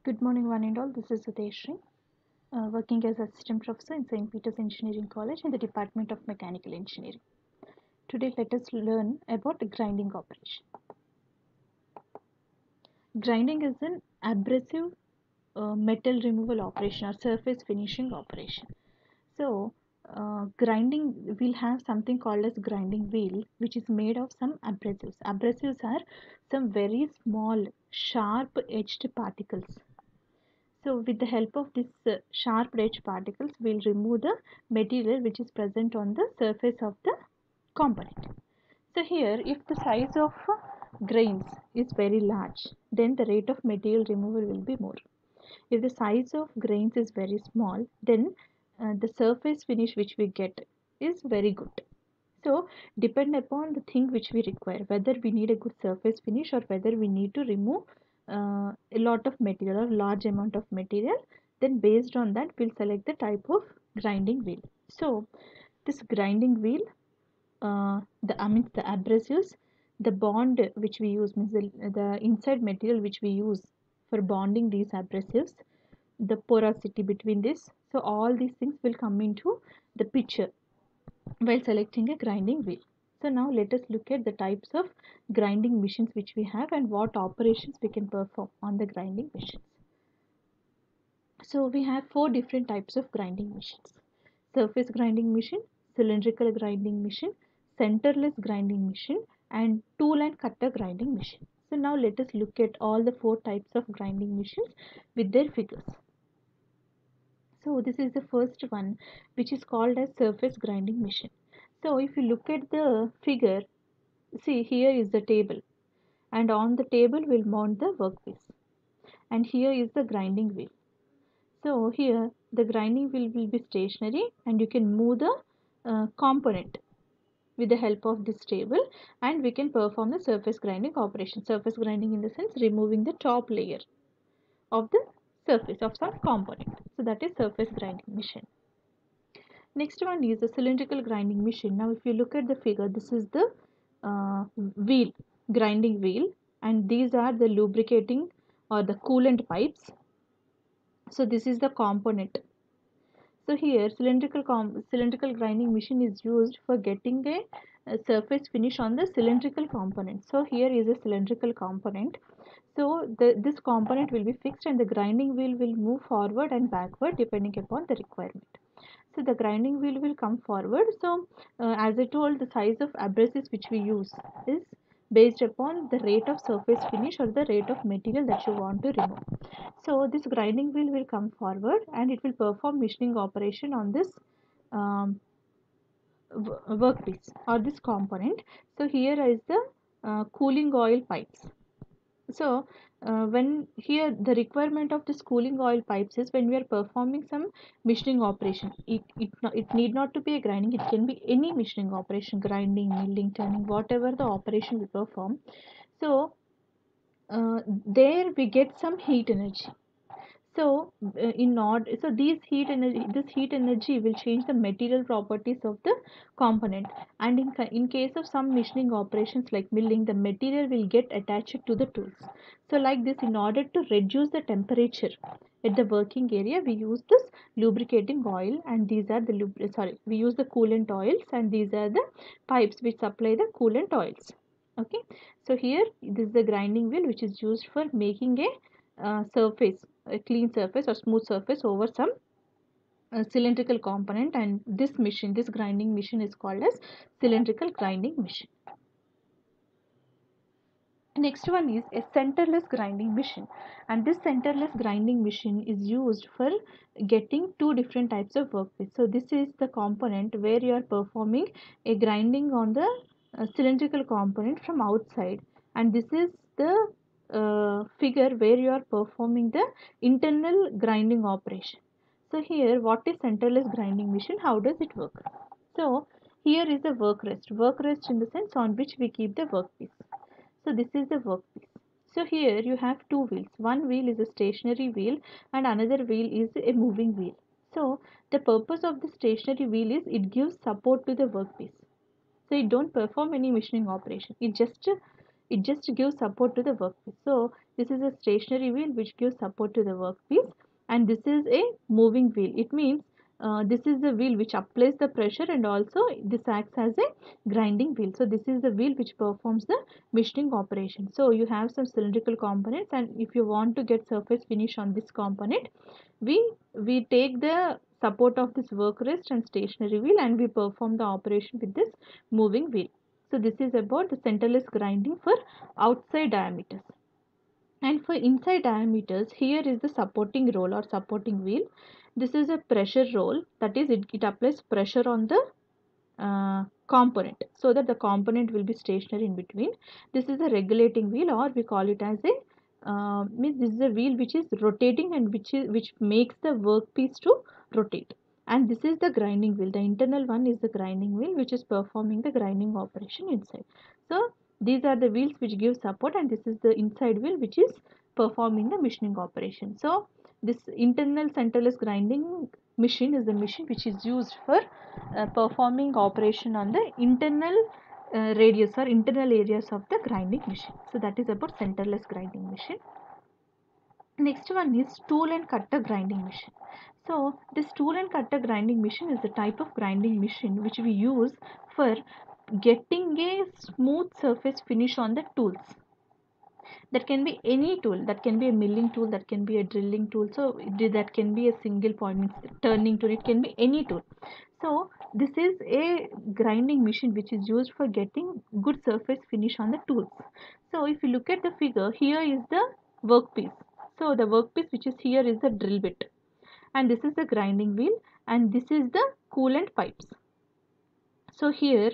Good morning, one and all. This is Sudeshri, working as Assistant Professor in St. Peter's Engineering College in the Department of Mechanical Engineering. Today, let us learn about grinding operation. Grinding is an abrasive metal removal operation or surface finishing operation. So, grinding will have something called as grinding wheel, which is made of some abrasives. Abrasives are some very small, sharp edged particles. So with the help of this sharp edge particles, we'll remove the material which is present on the surface of the component. So here, if the size of grains is very large, then the rate of material removal will be more. If the size of grains is very small, then the surface finish which we get is very good. So depend upon the thing which we require, whether we need a good surface finish or whether we need to remove a lot of material or large amount of material, then based on that we'll select the type of grinding wheel. So this grinding wheel, the abrasives, the bond which we use means the inside material which we use for bonding these abrasives, the porosity between this, so all these things will come into the picture while selecting a grinding wheel. So now let us look at the types of grinding machines which we have and what operations we can perform on the grinding machines. So we have four different types of grinding machines: surface grinding machine, cylindrical grinding machine, centerless grinding machine, and tool and cutter grinding machine. So now let us look at all the four types of grinding machines with their figures. So this is the first one, which is called as surface grinding machine. So if you look at the figure, see here is the table, and on the table we'll mount the workpiece, and here is the grinding wheel. So here the grinding wheel will be stationary and you can move the component with the help of this table, and we can perform the surface grinding operation. Surface grinding in the sense removing the top layer of the surface of some component. So that is surface grinding machine. Next one is the cylindrical grinding machine. Now if you look at the figure, this is the wheel, grinding wheel, and these are the lubricating or the coolant pipes. So this is the component. So here cylindrical grinding machine is used for getting a surface finish on the cylindrical component. So here is a cylindrical component. So this component will be fixed and the grinding wheel will move forward and backward depending upon the requirement. So the grinding wheel will come forward. So as I told, the size of abrasives which we use is based upon the rate of surface finish or the rate of material that you want to remove. So this grinding wheel will come forward and it will perform machining operation on this um, workpiece or this component. So here is the cooling oil pipes. So when here the requirement of this cooling oil pipes is when we are performing some machining operation. It need not to be a grinding, it can be any machining operation, grinding, milling, turning, whatever the operation we perform. So there we get some heat energy. So this heat energy will change the material properties of the component, and in case of some machining operations like milling, the material will get attached to the tools. So like this, in order to reduce the temperature at the working area, we use this lubricating oil, and these are the we use the coolant oils, and these are the pipes which supply the coolant oils. Okay, so here this is the grinding wheel which is used for making a clean surface or smooth surface over some cylindrical component, and this grinding machine is called as cylindrical grinding machine. Next one is a centerless grinding machine, and this centerless grinding machine is used for getting two different types of workpiece. So this is the component where you are performing a grinding on the cylindrical component from outside, and this is the figure where you are performing the internal grinding operation. So here, what is centerless grinding machine? How does it work? So here is the work rest. Work rest in the sense on which we keep the workpiece. So this is the workpiece. So here you have two wheels. One wheel is a stationary wheel and another wheel is a moving wheel. So the purpose of the stationary wheel is it gives support to the workpiece. So it don't perform any machining operation. It just it just gives support to the workpiece. So this is a stationary wheel which gives support to the workpiece, and this is a moving wheel. It means this is the wheel which applies the pressure, and also this acts as a grinding wheel. So this is the wheel which performs the machining operation. So you have some cylindrical components, and if you want to get surface finish on this component, we take the support of this work rest and stationary wheel, and we perform the operation with this moving wheel. So this is about the centerless grinding for outside diameters. And for inside diameters, here is the supporting roll or supporting wheel. This is a pressure roll, that is it applies pressure on the component so that the component will be stationary in between. This is a regulating wheel, or we call it as a means this is a wheel which is rotating and which makes the workpiece to rotate. And this is the grinding wheel. The internal one is the grinding wheel which is performing the grinding operation inside. So these are the wheels which give support, and this is the inside wheel which is performing the machining operation. So this internal centerless grinding machine is the machine which is used for performing operation on the internal radius or internal areas of the grinding machine. So that is about centerless grinding machine. Next one is tool and cutter grinding machine. So this tool and cutter grinding machine is a type of grinding machine which we use for getting a smooth surface finish on the tools. That can be any tool, that can be a milling tool, that can be a drilling tool, so that can be a single point turning tool, it can be any tool. So this is a grinding machine which is used for getting good surface finish on the tools. So if you look at the figure, here is the workpiece. So the workpiece which is here is the drill bit, and this is the grinding wheel, and this is the coolant pipes. So here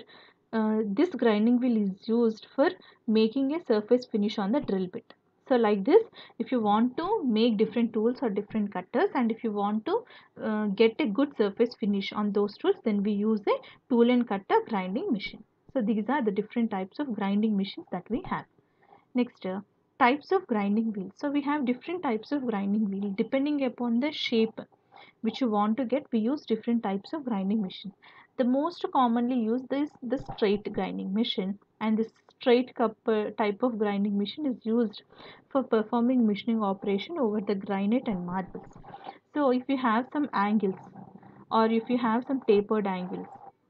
this grinding wheel is used for making a surface finish on the drill bit. So like this, if you want to make different tools or different cutters, and if you want to get a good surface finish on those tools, then we use a tool and cutter grinding machine. So these are the different types of grinding machines that we have. Next, types of grinding wheels. So we have different types of grinding wheel depending upon the shape which you want to get. We use different types of grinding machine. The most commonly used is the straight grinding machine, and this straight cup type of grinding machine is used for performing machining operation over the granite and marbles. So if you have some angles, or if you have some tapered angles,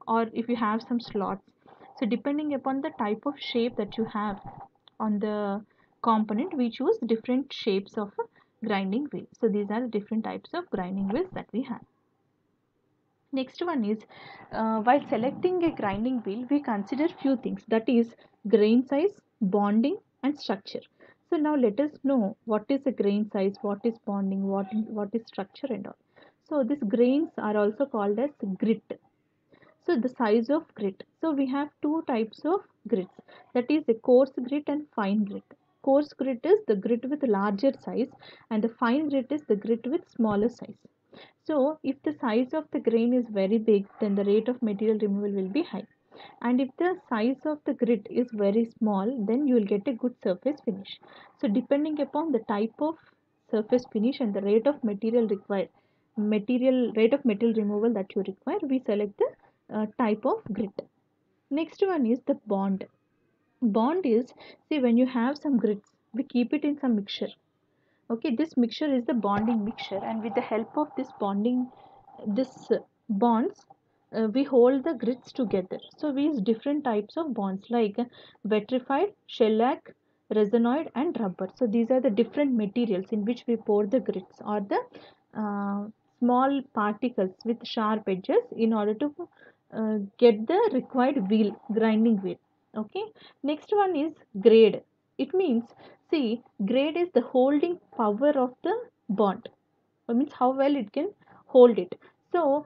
or if you have some slots, so depending upon the type of shape that you have on the component, we choose different shapes of grinding wheel. So these are the different types of grinding wheels that we have. Next one is while selecting a grinding wheel, we consider few things, that is grain size, bonding and structure. So now let us know what is a grain size, what is bonding, what is structure and all. So these grains are also called as grit. So the size of grit. So we have two types of grits, that is a coarse grit and fine grit. Coarse grit is the grit with larger size, and the fine grit is the grit with smaller size. So if the size of the grain is very big, then the rate of material removal will be high. And if the size of the grit is very small, then you will get a good surface finish. So depending upon the type of surface finish and the rate of material required, rate of material removal that you require, we select the type of grit. Next one is the bond. Bond is, see, when you have some grits, we keep it in some mixture. Okay, this mixture is the bonding mixture, and with the help of this bonding, this bonds, we hold the grits together. So we use different types of bonds like vitrified, shellac, resinoid and rubber. So these are the different materials in which we pour the grits, or the uh, small particles with sharp edges, in order to get the required wheel, grinding wheel. Okay, next one is grade. It means, see, grade is the holding power of the bond. It means how well it can hold it. So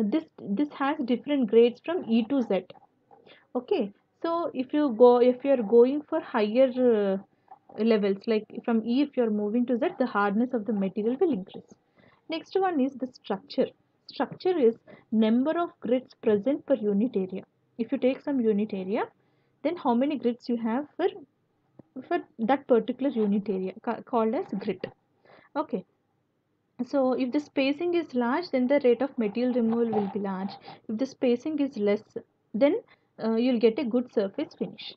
this has different grades from E to Z. Okay, so if you are going for higher levels, like from E, if you are moving to Z, the hardness of the material will increase. Next one is the structure. Structure is number of grits present per unit area. If you take some unit area, then how many grits you have for that particular unit area, called as grit. Okay, so if the spacing is large, then the rate of material removal will be large. If the spacing is less, then you'll get a good surface finish.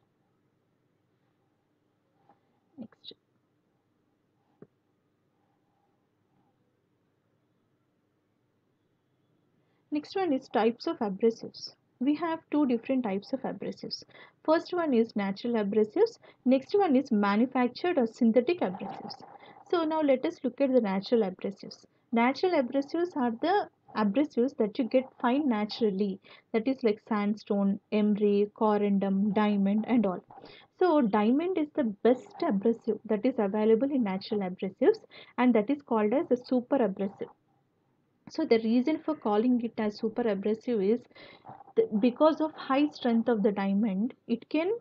Next one is types of abrasives. We have two different types of abrasives. First one is natural abrasives. Next one is manufactured or synthetic abrasives. So now let us look at the natural abrasives. Natural abrasives are the abrasives that you get find naturally. That is like sandstone, emery, corundum, diamond and all. So diamond is the best abrasive that is available in natural abrasives, and that is called as a super abrasive. So the reason for calling it as super abrasive is because of high strength of the diamond, it can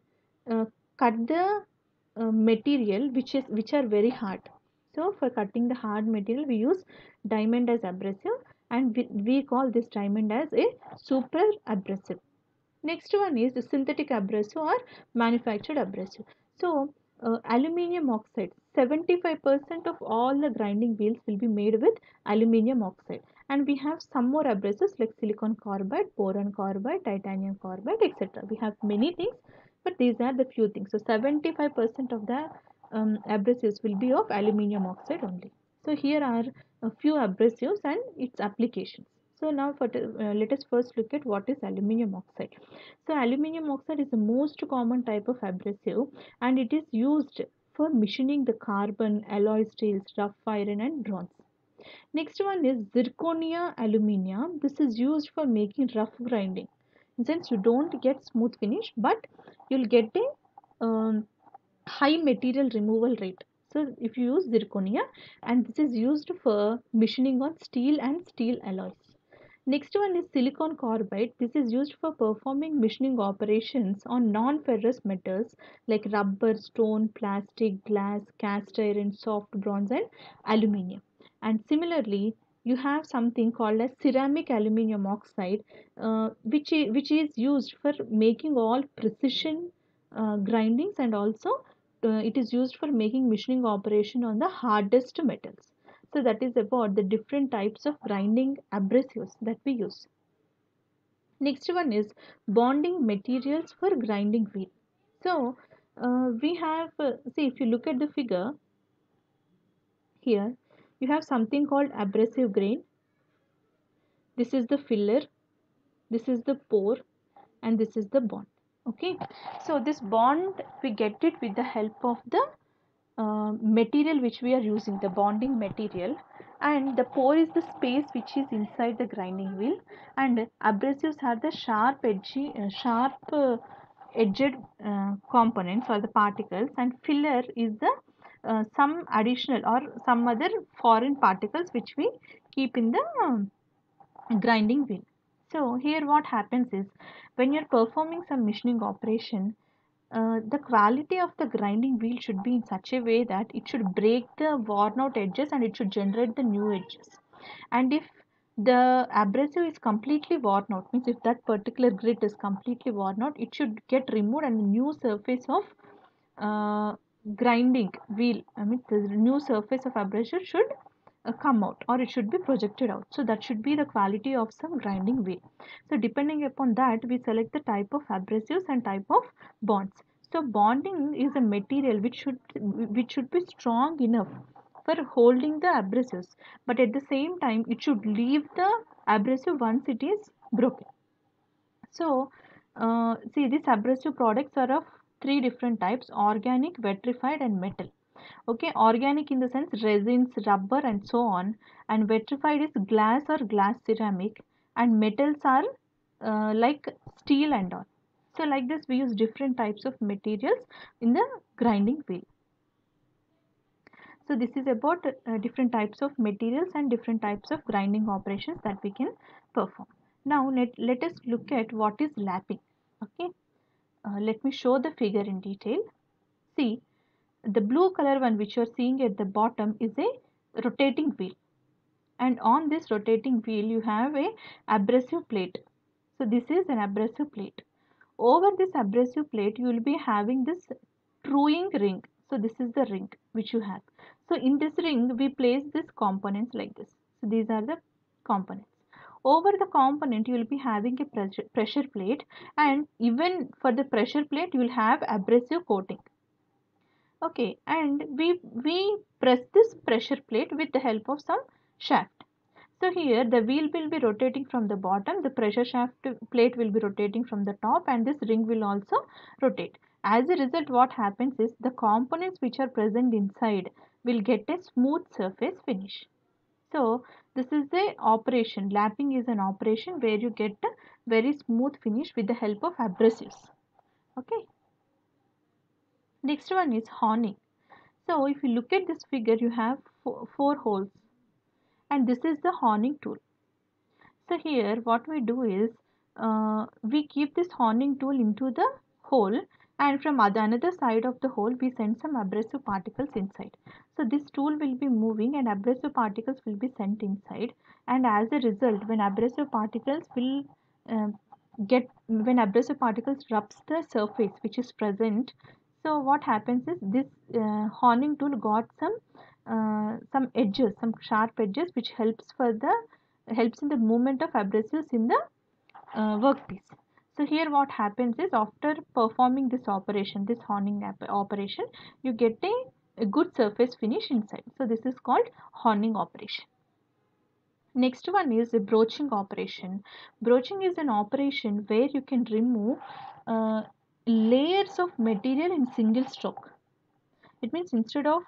uh, cut the material which are very hard. So for cutting the hard material, we use diamond as abrasive, and we call this diamond as a super abrasive. Next one is the synthetic abrasive or manufactured abrasive. So aluminium oxide, 75% of all the grinding wheels will be made with aluminium oxide, and we have some more abrasives like silicon carbide, boron carbide, titanium carbide, etc. We have many things, but these are the few things. So 75% of the abrasives will be of aluminium oxide only. So here are a few abrasives and its applications. So now let us first look at what is aluminium oxide. So aluminium oxide is the most common type of abrasive, and it is used for machining the carbon, alloy steels, rough iron and bronze. Next one is zirconia aluminium. This is used for making rough grinding. Since you don't get smooth finish, but you'll get a high material removal rate. So if you use zirconia, and this is used for machining on steel and steel alloys. Next one is silicon carbide. This is used for performing machining operations on non-ferrous metals like rubber, stone, plastic, glass, cast iron, soft bronze and aluminium. And similarly, you have something called as ceramic aluminium oxide, which is used for making all precision grindings, and also it is used for making machining operation on the hardest metals. So that is about the different types of grinding abrasives that we use. Next one is bonding materials for grinding wheel. So we have, see, if you look at the figure here, you have something called abrasive grain. This is the filler, this is the pore, and this is the bond. Okay, so this bond we get it with the help of the material which we are using, the bonding material, and the pore is the space which is inside the grinding wheel, and abrasives are the sharp edged components or the particles, and filler is the some additional or some other foreign particles which we keep in the grinding wheel. So here what happens is, when you're performing some machining operation, the quality of the grinding wheel should be in such a way that it should break the worn out edges and it should generate the new edges. And if the abrasive is completely worn out, means if that particular grit is completely worn out, it should get removed and the new surface of uh, grinding wheel, I mean the new surface of abrasive should come out, or it should be projected out. So that should be the quality of some grinding wheel. So depending upon that, we select the type of abrasives and type of bonds. So bonding is a material which should be strong enough for holding the abrasives, but at the same time it should leave the abrasive once it is broken. So see, these abrasive products are of three different types: organic, vitrified and metal. Okay, organic in the sense resins, rubber and so on, and vitrified is glass or glass ceramic, and metals are like steel and all. So like this we use different types of materials in the grinding wheel. So this is about different types of materials and different types of grinding operations that we can perform. Now let us look at what is lapping. Okay, let me show the figure in detail. See, the blue color one which you are seeing at the bottom is a rotating wheel, and on this rotating wheel you have a abrasive plate. So this is an abrasive plate. Over this abrasive plate you will be having this truing ring. So this is the ring which you have. So in this ring we place these components like this. So these are the components. Over the component you will be having a pressure plate, and even for the pressure plate you will have abrasive coating. Okay, and we press this pressure plate with the help of some shaft. So here the wheel will be rotating from the bottom, the pressure shaft plate will be rotating from the top, and this ring will also rotate. As a result, what happens is the components which are present inside will get a smooth surface finish. So this is the operation. Lapping is an operation where you get a very smooth finish with the help of abrasives. Okay. Next one is honing. So if you look at this figure, you have four holes, and this is the honing tool. So here what we do is we keep this honing tool into the hole, and from another side of the hole we send some abrasive particles inside. So this tool will be moving and abrasive particles will be sent inside, and as a result when abrasive particles will uh, when abrasive particles rubs the surface which is present, so what happens is this honing tool got some edges, some sharp edges which helps in the movement of abrasives in the workpiece. So here what happens is after performing this operation, this honing operation, you get a good surface finish inside. So this is called honing operation. Next one is a broaching operation. Broaching is an operation where you can remove uh, layers of material in single stroke. It means instead of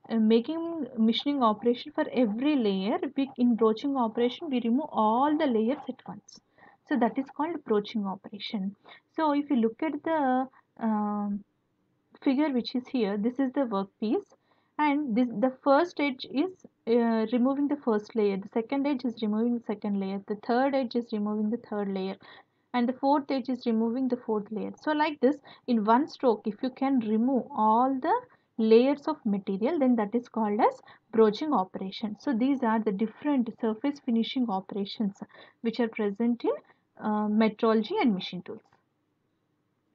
making machining operation for every layer, in broaching operation we remove all the layers at once. So that is called broaching operation. So if you look at the figure which is here, this is the workpiece, and this the first edge is removing the first layer, the second edge is removing the second layer, the third edge is removing the third layer, and the fourth edge is removing the fourth layer. So like this, in one stroke if you can remove all the layers of material, then that is called as broaching operation. So these are the different surface finishing operations which are present in metrology and machine tools.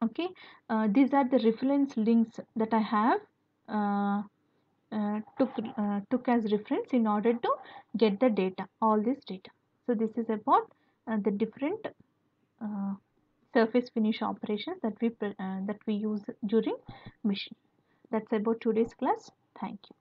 Okay, these are the reference links that I have uh, took as reference in order to get the data, all this data. So this is about the different uh, surface finish operations that we use during machine. That's about today's class. Thank you.